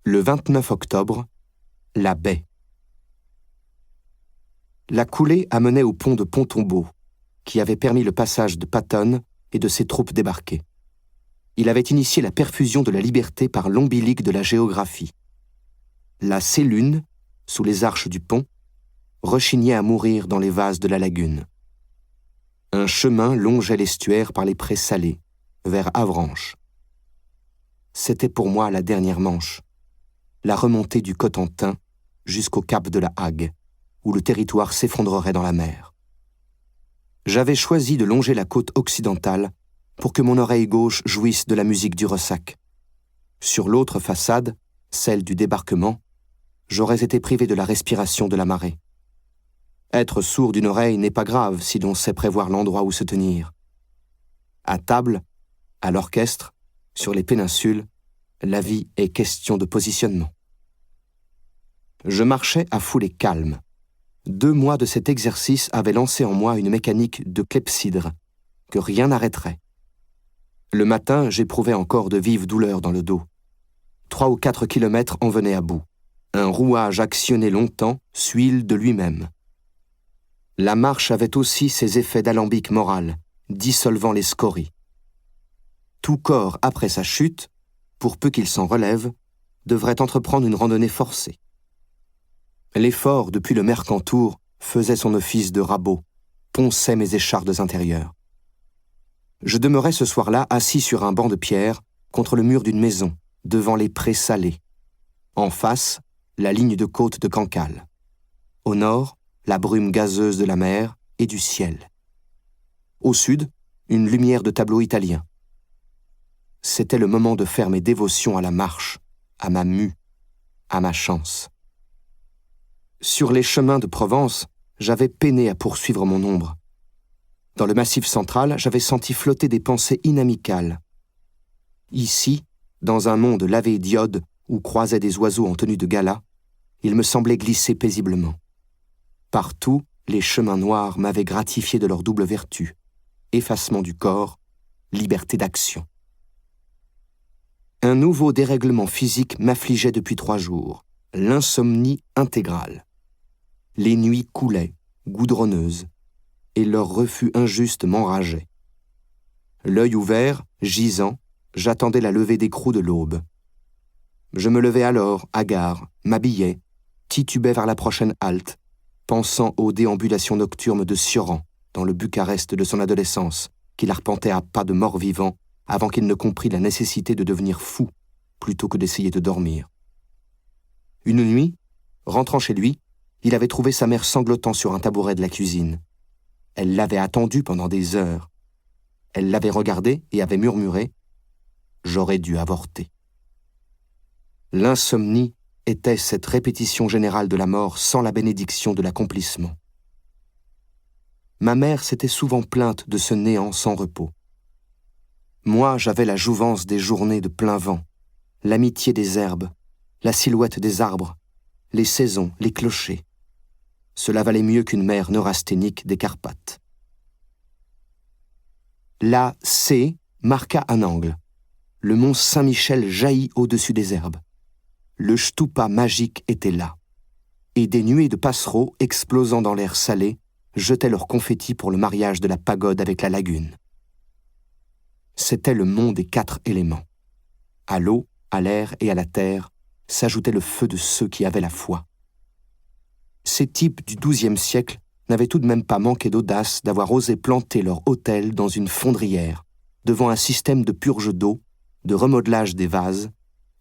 Le 29 octobre, la baie. La coulée amenait au pont de Pont-Tombeau, qui avait permis le passage de Patton et de ses troupes débarquées. Il avait initié la perfusion de la liberté par l'ombilic de la géographie. La Sélune, sous les arches du pont, rechignait à mourir dans les vases de la lagune. Un chemin longeait l'estuaire par les prés salés, vers Avranches. C'était pour moi la dernière manche, la remontée du Cotentin jusqu'au cap de la Hague, où le territoire s'effondrerait dans la mer. J'avais choisi de longer la côte occidentale pour que mon oreille gauche jouisse de la musique du ressac. Sur l'autre façade, celle du débarquement, j'aurais été privé de la respiration de la marée. Être sourd d'une oreille n'est pas grave si l'on sait prévoir l'endroit où se tenir. À table, à l'orchestre, sur les péninsules, la vie est question de positionnement. Je marchais à foulée calme. 2 mois de cet exercice avaient lancé en moi une mécanique de clepsydre, que rien n'arrêterait. Le matin, j'éprouvais encore de vives douleurs dans le dos. 3 ou 4 kilomètres en venaient à bout. Un rouage actionné longtemps s'huile de lui-même. La marche avait aussi ses effets d'alambic moral, dissolvant les scories. Tout corps après sa chute, pour peu qu'il s'en relève, devrait entreprendre une randonnée forcée. L'effort depuis le Mercantour faisait son office de rabot, ponçait mes échardes intérieures. Je demeurais ce soir-là assis sur un banc de pierre contre le mur d'une maison, devant les prés salés. En face, la ligne de côte de Cancale. Au nord, la brume gazeuse de la mer et du ciel. Au sud, une lumière de tableau italien. C'était le moment de faire mes dévotions à la marche, à ma mue, à ma chance. Sur les chemins de Provence, j'avais peiné à poursuivre mon ombre. Dans le Massif central, j'avais senti flotter des pensées inamicales. Ici, dans un monde lavé d'iode où croisaient des oiseaux en tenue de gala, il me semblait glisser paisiblement. Partout, les chemins noirs m'avaient gratifié de leur double vertu, effacement du corps, liberté d'action. Un nouveau dérèglement physique m'affligeait depuis 3 jours, l'insomnie intégrale. Les nuits coulaient, goudronneuses, et leur refus injuste m'enrageait. L'œil ouvert, gisant, j'attendais la levée d'écrou de l'aube. Je me levais alors, hagard, m'habillais, titubais vers la prochaine halte, pensant aux déambulations nocturnes de Sioran, dans le Bucarest de son adolescence, qu'il arpentait à pas de mort-vivant avant qu'il ne comprît la nécessité de devenir fou plutôt que d'essayer de dormir. Une nuit, rentrant chez lui, il avait trouvé sa mère sanglotant sur un tabouret de la cuisine. Elle l'avait attendu pendant des heures. Elle l'avait regardé et avait murmuré « J'aurais dû avorter ». L'insomnie était cette répétition générale de la mort sans la bénédiction de l'accomplissement. Ma mère s'était souvent plainte de ce néant sans repos. Moi, j'avais la jouvence des journées de plein vent, l'amitié des herbes, la silhouette des arbres, les saisons, les clochers. Cela valait mieux qu'une mer neurasthénique des Carpates. La C marqua un angle. Le mont Saint-Michel jaillit au-dessus des herbes. Le Stupa magique était là. Et des nuées de passereaux explosant dans l'air salé jetaient leurs confettis pour le mariage de la pagode avec la lagune. C'était le mont des 4 éléments. À l'eau, à l'air et à la terre s'ajoutait le feu de ceux qui avaient la foi. Ces types du XIIe siècle n'avaient tout de même pas manqué d'audace d'avoir osé planter leur autel dans une fondrière, devant un système de purge d'eau, de remodelage des vases,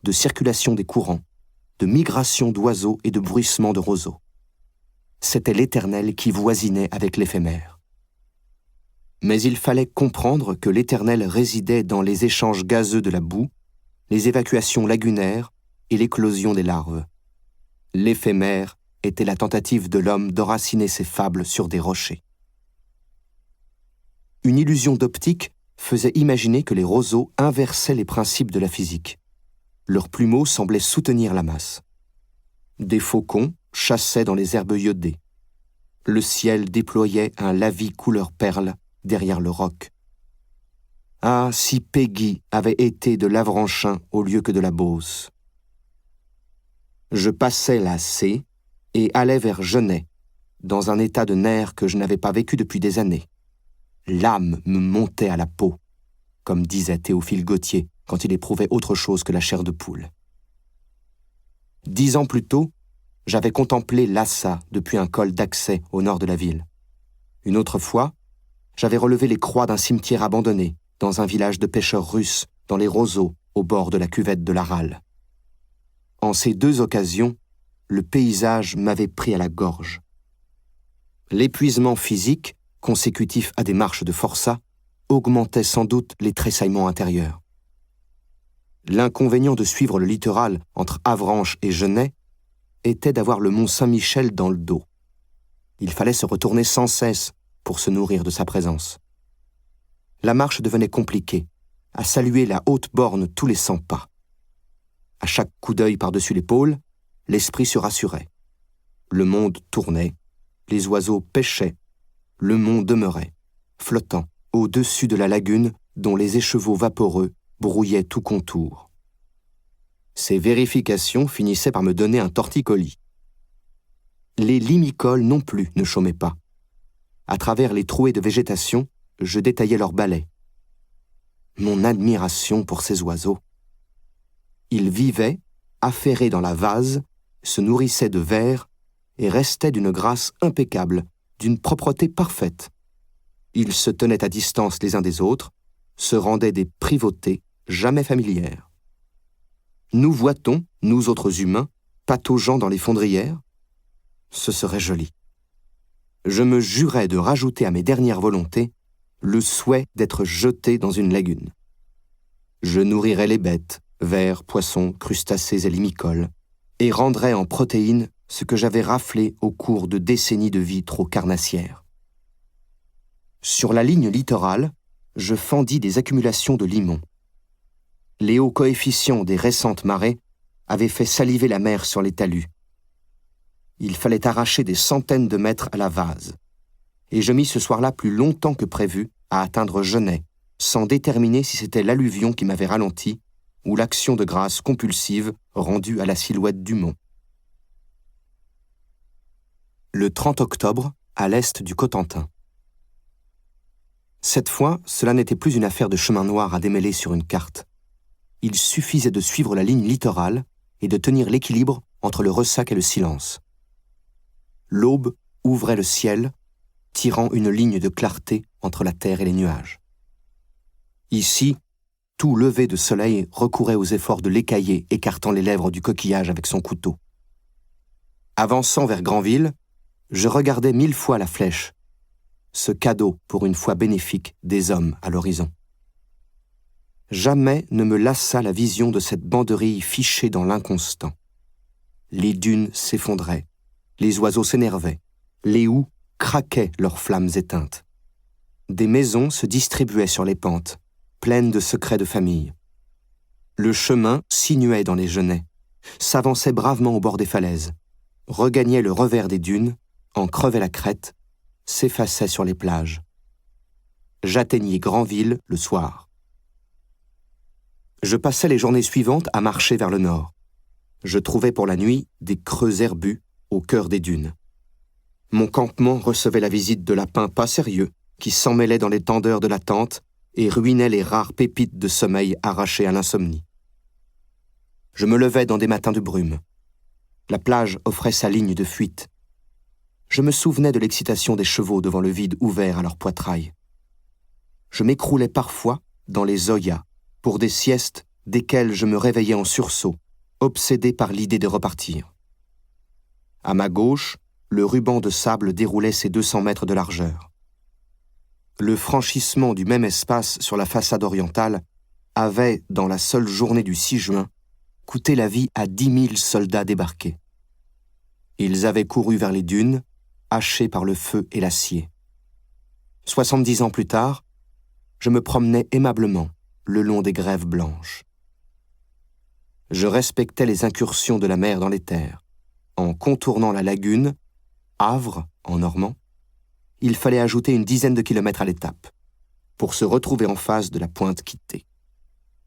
de circulation des courants, de migration d'oiseaux et de bruissement de roseaux. C'était l'éternel qui voisinait avec l'éphémère. Mais il fallait comprendre que l'éternel résidait dans les échanges gazeux de la boue, les évacuations lagunaires et l'éclosion des larves. L'éphémère était la tentative de l'homme d'enraciner ses fables sur des rochers. Une illusion d'optique faisait imaginer que les roseaux inversaient les principes de la physique. Leurs plumeaux semblaient soutenir la masse. Des faucons chassaient dans les herbes iodées. Le ciel déployait un lavis couleur perle derrière le roc. Ah, si Peggy avait été de l'Avranchin au lieu que de la Beauce. Je passai la C et allai vers Genêt, dans un état de nerfs que je n'avais pas vécu depuis des années. L'âme me montait à la peau, comme disait Théophile Gautier quand il éprouvait autre chose que la chair de poule. 10 ans plus tôt, j'avais contemplé Lhasa depuis un col d'accès au nord de la ville. Une autre fois, j'avais relevé les croix d'un cimetière abandonné, dans un village de pêcheurs russes, dans les roseaux, au bord de la cuvette de l'Aral. En ces 2 occasions, le paysage m'avait pris à la gorge. L'épuisement physique, consécutif à des marches de forçat, augmentait sans doute les tressaillements intérieurs. L'inconvénient de suivre le littoral entre Avranches et Genêt était d'avoir le mont Saint-Michel dans le dos. Il fallait se retourner sans cesse pour se nourrir de sa présence. La marche devenait compliquée, à saluer la haute borne tous les 100 pas. À chaque coup d'œil par-dessus l'épaule, l'esprit se rassurait. Le monde tournait, les oiseaux pêchaient, le mont demeurait, flottant au-dessus de la lagune dont les écheveaux vaporeux brouillaient tout contour. Ces vérifications finissaient par me donner un torticolis. Les limicoles non plus ne chômaient pas. À travers les trouées de végétation, je détaillais leurs balais. Mon admiration pour ces oiseaux. Ils vivaient, affairés dans la vase, se nourrissaient de vers et restaient d'une grâce impeccable, d'une propreté parfaite. Ils se tenaient à distance les uns des autres, se rendaient des privautés jamais familières. Nous voit-on, nous autres humains, pataugeant dans les fondrières? Ce serait joli. Je me jurais de rajouter à mes dernières volontés le souhait d'être jeté dans une lagune. Je nourrirais les bêtes, vers, poissons, crustacés et limicoles, et rendrais en protéines ce que j'avais raflé au cours de décennies de vie trop carnassière. Sur la ligne littorale, je fendis des accumulations de limons. Les hauts coefficients des récentes marées avaient fait saliver la mer sur les talus. Il fallait arracher des centaines de mètres à la vase, et je mis ce soir-là plus longtemps que prévu à atteindre Genêt, sans déterminer si c'était l'alluvion qui m'avait ralenti ou l'action de grâce compulsive rendue à la silhouette du mont. Le 30 octobre, à l'est du Cotentin. Cette fois, cela n'était plus une affaire de chemin noir à démêler sur une carte. Il suffisait de suivre la ligne littorale et de tenir l'équilibre entre le ressac et le silence. L'aube ouvrait le ciel, tirant une ligne de clarté entre la terre et les nuages. Ici, tout lever de soleil recourait aux efforts de l'écaillé écartant les lèvres du coquillage avec son couteau. Avançant vers Granville, je regardais 1000 fois la flèche, ce cadeau pour une fois bénéfique des hommes à l'horizon. Jamais ne me lassa la vision de cette banderille fichée dans l'inconstant. Les dunes s'effondraient, les oiseaux s'énervaient, les houx craquaient leurs flammes éteintes. Des maisons se distribuaient sur les pentes, pleines de secrets de famille. Le chemin sinuait dans les genêts, s'avançait bravement au bord des falaises, regagnait le revers des dunes, en crevait la crête, s'effaçait sur les plages. J'atteignis Granville le soir. Je passais les journées suivantes à marcher vers le nord. Je trouvais pour la nuit des creux herbus au cœur des dunes. Mon campement recevait la visite de lapins pas sérieux qui s'emmêlaient dans les tendeurs de la tente et ruinaient les rares pépites de sommeil arrachées à l'insomnie. Je me levais dans des matins de brume. La plage offrait sa ligne de fuite. Je me souvenais de l'excitation des chevaux devant le vide ouvert à leur poitrail. Je m'écroulais parfois dans les oyas pour des siestes desquelles je me réveillais en sursaut, obsédé par l'idée de repartir. À ma gauche, le ruban de sable déroulait ses 200 mètres de largeur. Le franchissement du même espace sur la façade orientale avait, dans la seule journée du 6 juin, coûté la vie à 10 000 soldats débarqués. Ils avaient couru vers les dunes, hachés par le feu et l'acier. 70 ans plus tard, je me promenais aimablement le long des grèves blanches. Je respectais les incursions de la mer dans les terres. En contournant la lagune, Havre, en normand, il fallait ajouter une dizaine de kilomètres à l'étape, pour se retrouver en face de la pointe quittée.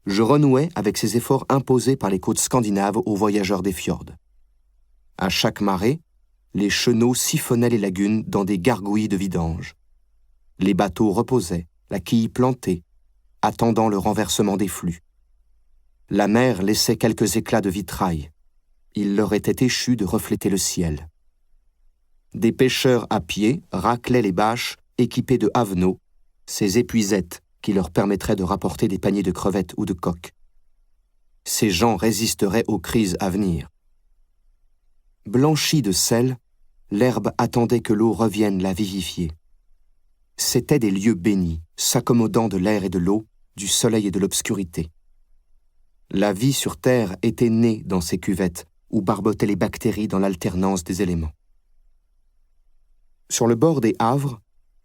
Je renouais avec ces efforts imposés par les côtes scandinaves aux voyageurs des fjords. À chaque marée, les chenaux siphonnaient les lagunes dans des gargouilles de vidange. Les bateaux reposaient, la quille plantée, attendant le renversement des flux. La mer laissait quelques éclats de vitrail. Il leur était échu de refléter le ciel. Des pêcheurs à pied raclaient les bâches équipées de havenaux, ces épuisettes qui leur permettraient de rapporter des paniers de crevettes ou de coques. Ces gens résisteraient aux crises à venir. Blanchie de sel, l'herbe attendait que l'eau revienne la vivifier. C'étaient des lieux bénis, s'accommodant de l'air et de l'eau, du soleil et de l'obscurité. La vie sur terre était née dans ces cuvettes où barbotaient les bactéries dans l'alternance des éléments. Sur le bord des havres,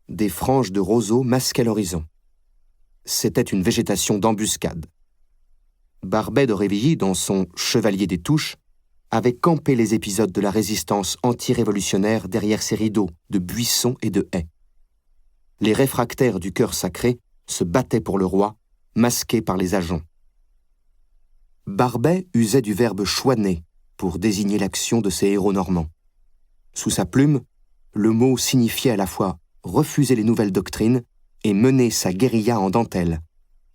des franges de roseaux masquaient l'horizon. C'était une végétation d'embuscade. Barbet d'Aurevilly, dans son « Chevalier des Touches », avait campé les épisodes de la résistance anti-révolutionnaire derrière ces rideaux de buissons et de haies. Les réfractaires du cœur sacré se battaient pour le roi, masqués par les agents. Barbet usait du verbe chouaner pour désigner l'action de ses héros normands. Sous sa plume, le mot signifiait à la fois refuser les nouvelles doctrines et mener sa guérilla en dentelle,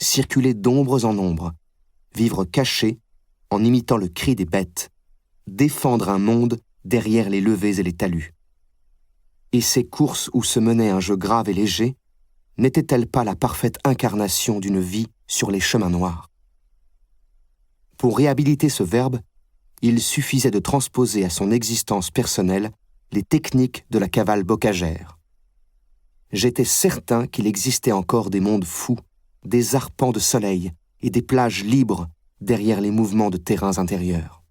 circuler d'ombres en ombres, vivre caché en imitant le cri des bêtes, défendre un monde derrière les levées et les talus. Et ces courses où se menait un jeu grave et léger, n'étaient-elles pas la parfaite incarnation d'une vie sur les chemins noirs? Pour réhabiliter ce verbe, il suffisait de transposer à son existence personnelle les techniques de la cavale bocagère. J'étais certain qu'il existait encore des mondes fous, des arpents de soleil et des plages libres derrière les mouvements de terrains intérieurs.